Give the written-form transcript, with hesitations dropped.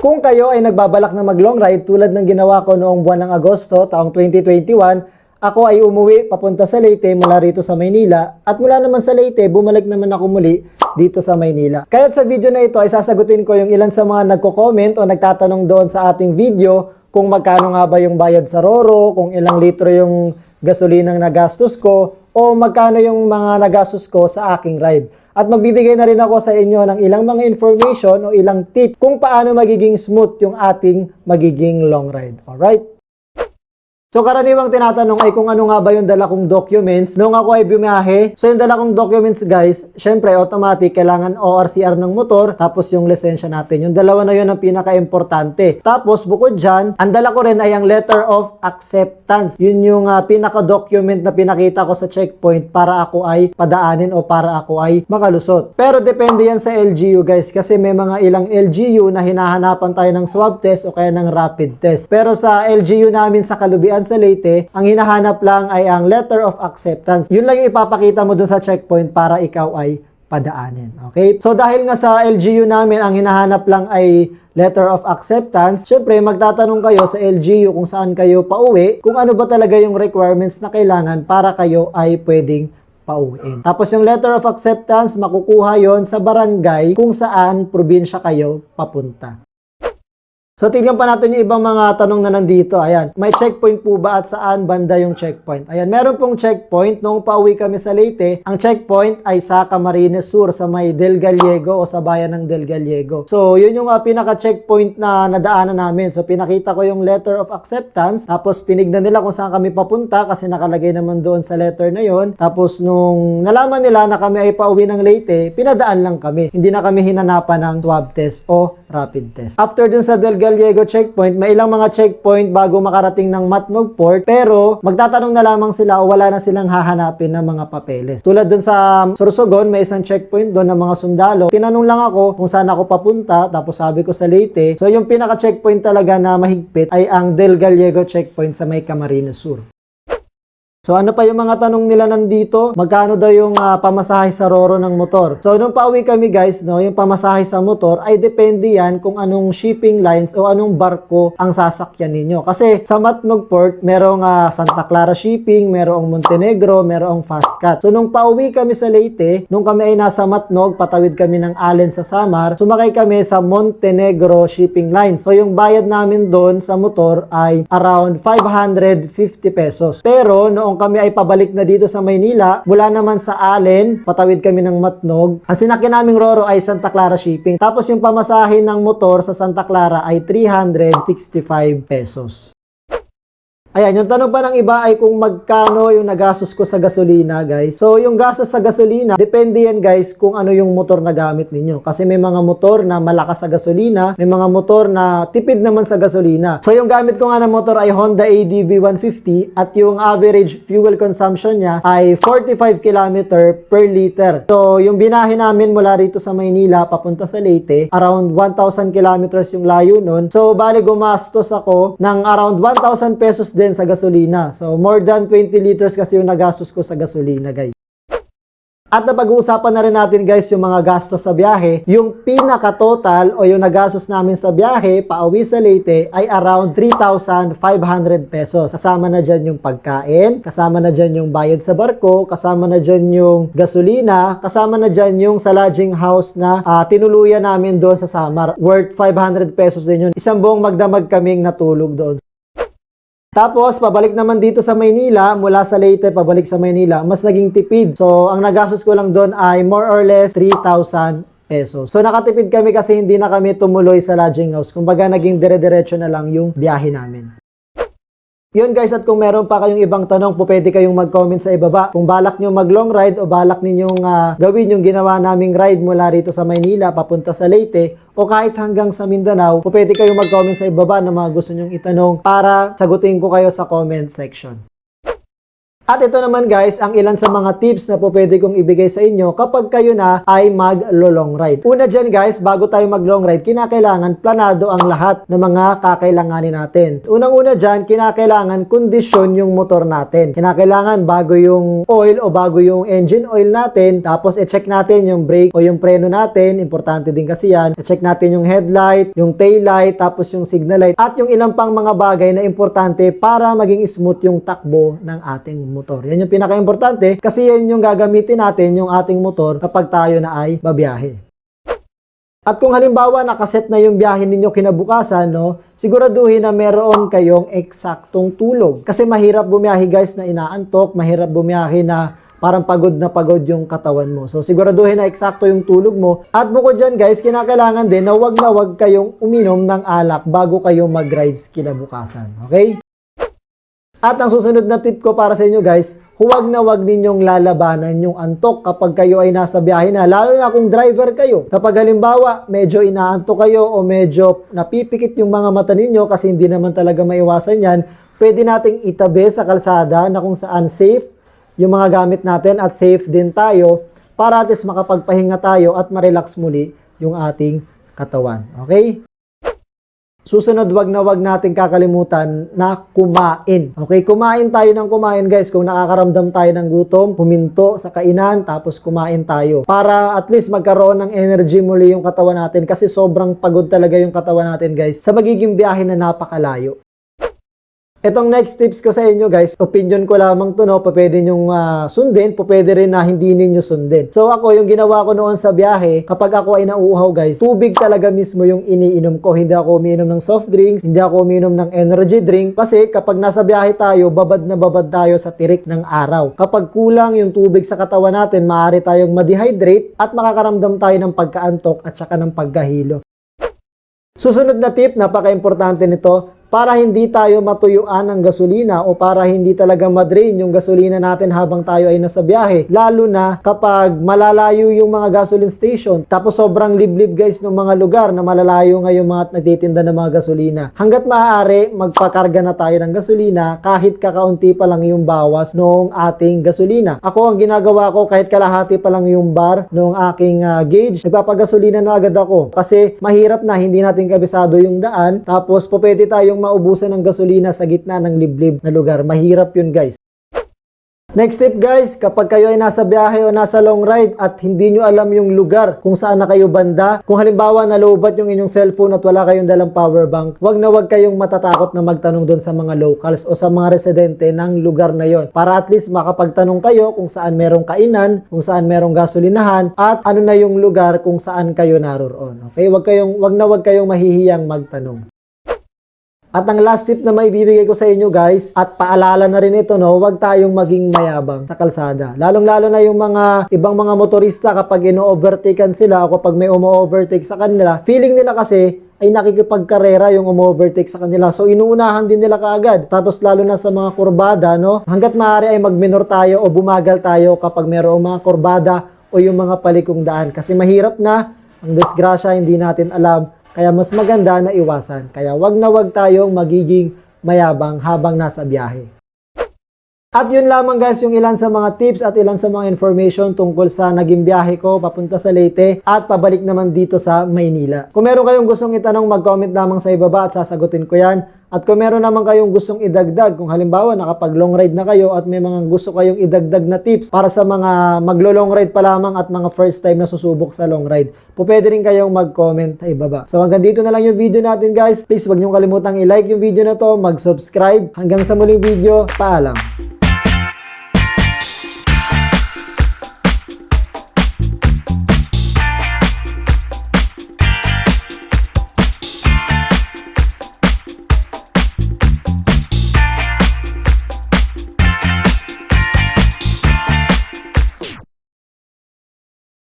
Kung kayo ay nagbabalak na mag-long ride tulad ng ginawa ko noong buwan ng Agosto taong 2021, ako ay umuwi papunta sa Leyte mula rito sa Maynila at mula naman sa Leyte, bumalik naman ako muli dito sa Maynila. Kaya sa video na ito ay sasagutin ko yung ilan sa mga nagko-comment o nagtatanong doon sa ating video kung magkano nga ba yung bayad sa Roro, kung ilang litro yung gasolinang nagastos ko o magkano yung mga nagastos ko sa aking ride. At magbibigay na rin ako sa inyo ng ilang mga information o ilang tip kung paano magiging smooth yung ating magiging long ride. Alright? So karaniwang tinatanong ay kung ano nga ba yung dala kong documents nung ako ay bumiyahe. So yung dala kong documents guys, syempre automatic kailangan ORCR ng motor tapos yung lisensya natin. Yung dalawa na yun ang pinaka-importante. Tapos bukod dyan, ang dala ko rin ay ang letter of acceptance. Yun yung pinaka-document na pinakita ko sa checkpoint para ako ay padaanin o para ako ay makalusot. Pero depende yan sa LGU guys kasi may mga ilang LGU na hinahanapan tayo ng swab test o kaya ng rapid test. Pero sa LGU namin sa Kalubian sa Leyte, ang hinahanap lang ay ang letter of acceptance. Yun lang yung ipapakita mo dun sa checkpoint para ikaw ay padaanin. Okay? So dahil nga sa LGU namin, ang hinahanap lang ay letter of acceptance, syempre magtatanong kayo sa LGU kung saan kayo pauwi, kung ano ba talaga yung requirements na kailangan para kayo ay pwedeng pauwiin. Tapos yung letter of acceptance, makukuha yon sa barangay kung saan probinsya kayo papunta. So, tignan pa natin yung ibang mga tanong na nandito. Ayan, may checkpoint po ba at saan banda yung checkpoint? Ayan, meron pong checkpoint. Nung pauwi kami sa Leyte, ang checkpoint ay sa Camarines Sur, sa may Del Gallego o sa bayan ng Del Gallego. So, yun yung pinaka-checkpoint na nadaanan namin. So, pinakita ko yung letter of acceptance. Tapos, tinignan nila kung saan kami papunta kasi nakalagay naman doon sa letter na yon. Tapos, nung nalaman nila na kami ay pauwi ng Leyte, pinadaan lang kami. Hindi na kami hinanapan ng swab test o rapid test. After dun sa Del Gallego checkpoint, may ilang mga checkpoint bago makarating ng Matnog Port, pero magtatanong na lamang sila o wala na silang hahanapin ng mga papeles. Tulad dun sa Sorsogon, may isang checkpoint doon ng mga sundalo. Tinanong lang ako kung saan ako papunta, tapos sabi ko sa Leyte. So yung pinaka-checkpoint talaga na mahigpit ay ang Del Gallego checkpoint sa may Camarines Sur. So ano pa yung mga tanong nila nandito? Magkano daw yung pamasahe sa Roro ng motor? So nung pauwi kami guys, no, yung pamasahe sa motor ay depende yan kung anong shipping lines o anong barko ang sasakyan ninyo. Kasi sa Matnog Port, merong Santa Clara Shipping, merong Montenegro, merong Fastcat. So nung pauwi kami sa Leyte, nung kami ay nasa Matnog, patawid kami ng Allen sa Samar, sumakay kami sa Montenegro Shipping Lines. So yung bayad namin doon sa motor ay around 550 pesos. Pero noong kami ay pabalik na dito sa Maynila, mula naman sa Allen, patawid kami ng Matnog. Ang sinakyan naming Roro ay Santa Clara Shipping. Tapos yung pamasahe ng motor sa Santa Clara ay 365 pesos. Ayan, yung tanong pa ng iba ay kung magkano yung nagastos ko sa gasolina, guys. So, yung gastos sa gasolina, depende yan, guys, kung ano yung motor na gamit ninyo. Kasi may mga motor na malakas sa gasolina, may mga motor na tipid naman sa gasolina. So, yung gamit ko nga na motor ay Honda ADV 150 at yung average fuel consumption niya ay 45 km per liter. So, yung binahe namin mula rito sa Maynila papunta sa Leyte, around 1,000 kilometers yung layo nun. So, bali gumastos ako ng around 1,000 pesos din sa gasolina. So, more than 20 liters kasi yung nagastos ko sa gasolina, guys. At napag-uusapan na rin natin, guys, yung mga gastos sa biyahe. Yung pinaka-total o yung nagastos namin sa biyahe, pauwi sa Leyte, ay around 3,500 pesos. Kasama na dyan yung pagkain, kasama na dyan yung bayad sa barko, kasama na dyan yung gasolina, kasama na dyan yung sa lodging house na tinuluyan namin doon sa Samar. Worth 500 pesos din yun. Isang buong magdamag kaming natulog doon. Tapos, pabalik naman dito sa Maynila, mula sa Leyte, pabalik sa Maynila, mas naging tipid. So, ang nagastos ko lang doon ay more or less 3,000 pesos. So, nakatipid kami kasi hindi na kami tumuloy sa lodging house. Kumbaga, naging dire-diretso na lang yung biyahe namin. Yun guys, at kung meron pa kayong ibang tanong, pwede kayong mag-comment sa ibaba. Kung balak nyo mag-long ride o balak ninyong gawin yung ginawa naming ride mula rito sa Maynila papunta sa Leyte o kahit hanggang sa Mindanao, pwede kayong mag-comment sa ibaba na mga gusto nyong itanong para sagutin ko kayo sa comment section. At ito naman guys, ang ilan sa mga tips na po pwede kong ibigay sa inyo kapag kayo na ay mag-long ride. Una dyan guys, bago tayo mag-long ride, kinakailangan planado ang lahat ng mga kakailanganin natin. Unang-una dyan, kinakailangan kondisyon yung motor natin. Kinakailangan bago yung oil o bago yung engine oil natin, tapos i-check natin yung brake o yung preno natin, importante din kasi yan. I-check natin yung headlight, yung tail light, tapos yung signal light, at yung ilang pang mga bagay na importante para maging smooth yung takbo ng ating motor. Yan yung pinaka-importante kasi yan yung gagamitin natin yung ating motor kapag tayo na ay babiyahe. At kung halimbawa nakaset na yung biyahe ninyo kinabukasan, no, siguraduhin na meron kayong eksaktong tulog. Kasi mahirap bumiyahe guys na inaantok, mahirap bumiyahe na parang pagod na pagod yung katawan mo. So siguraduhin na eksakto yung tulog mo. At bukod dyan guys, kinakailangan din na wag kayong uminom ng alak bago kayo mag-rides kinabukasan. Okay? At ang susunod na tip ko para sa inyo guys, huwag na huwag ninyong lalabanan yung antok kapag kayo ay nasa biyahe na, lalo na kung driver kayo. Kapag halimbawa, medyo inaantok kayo o medyo napipikit yung mga mata ninyo kasi hindi naman talaga maiwasan yan, pwede nating itabi sa kalsada na kung saan safe yung mga gamit natin at safe din tayo para at least makapagpahinga tayo at ma-relax muli yung ating katawan. Okay? Susunod, wag nating kakalimutan na kumain. Okay, kumain tayo ng kumain guys. Kung nakakaramdam tayo ng gutom, huminto sa kainan, tapos kumain tayo. Para at least magkaroon ng energy muli yung katawan natin kasi sobrang pagod talaga yung katawan natin guys sa magiging biyahe na napakalayo. Itong next tips ko sa inyo guys, opinion ko lamang to, no? Pwede nyong sundin, pwede rin na hindi ninyo sundin. So ako, yung ginawa ko noon sa biyahe, kapag ako ay nauuhaw guys, tubig talaga mismo yung iniinom ko. Hindi ako umiinom ng soft drinks, hindi ako umiinom ng energy drink. Kasi kapag nasa biyahe tayo, babad na babad tayo sa tirik ng araw. Kapag kulang yung tubig sa katawan natin, maaari tayong ma-dehydrate at makakaramdam tayo ng pagkaantok at saka ng pagkahilo. Susunod na tip, napaka-importante nito, para hindi tayo matuyuan ng gasolina o para hindi talaga madrain yung gasolina natin habang tayo ay nasa biyahe. Lalo na kapag malalayo yung mga gasoline station, tapos sobrang liblib guys ng mga lugar na malalayo ngayon mga nagtitinda ng mga gasolina. Hanggat maaari, magpakarga na tayo ng gasolina kahit kakaunti pa lang yung bawas noong ating gasolina. Ako, ang ginagawa ko, kahit kalahati pa lang yung bar noong aking gauge, nagpapagasolina na agad ako. Kasi mahirap na, hindi natin kabisado yung daan, tapos pwede tayong maubusan ng gasolina sa gitna ng liblib na lugar. Mahirap yun guys. Next tip guys, kapag kayo ay nasa biyahe o nasa long ride at hindi nyo alam yung lugar kung saan na kayo banda, kung halimbawa nalobat yung inyong cellphone at wala kayong dalang power bank, wag na wag kayong matatakot na magtanong doon sa mga locals o sa mga residente ng lugar na yon. Para at least makapagtanong kayo kung saan merong kainan, kung saan merong gasolinahan, at ano na yung lugar kung saan kayo naroroon. Okay? Wag na wag kayong mahihiyang magtanong. At ang last tip na maibibigay ko sa inyo guys, at paalala na rin ito, no, huwag tayong maging mayabang sa kalsada. Lalong-lalo na yung mga ibang mga motorista kapag ino-overtaken sila o kapag may umo-overtake sa kanila, feeling nila kasi ay nakikipagkarera yung umo-overtake sa kanila. So inuunahan din nila kaagad. Tapos lalo na sa mga kurbada, no, hanggat maaari ay magminor tayo o bumagal tayo kapag mayroong mga kurbada o yung mga palikong daan. Kasi mahirap na, ang disgrasya hindi natin alam. Kaya mas maganda na iwasan. Kaya wag na wag tayong magiging mayabang habang nasa biyahe. At yun lamang guys yung ilan sa mga tips at ilan sa mga information tungkol sa naging biyahe ko papunta sa Leyte at pabalik naman dito sa Maynila. Kung meron kayong gustong itanong, mag-comment lamang sa ibaba at sasagutin ko yan. At kung meron naman kayong gustong idagdag, kung halimbawa nakapag long ride na kayo at may mga gusto kayong idagdag na tips para sa mga maglo-long ride pa lamang at mga first time na susubok sa long ride, pwede rin kayong mag-comment sa ibaba. So hanggang dito na lang yung video natin guys. Please wag niyong kalimutang i-like yung video na to, mag-subscribe. Hanggang sa muling video, paalam.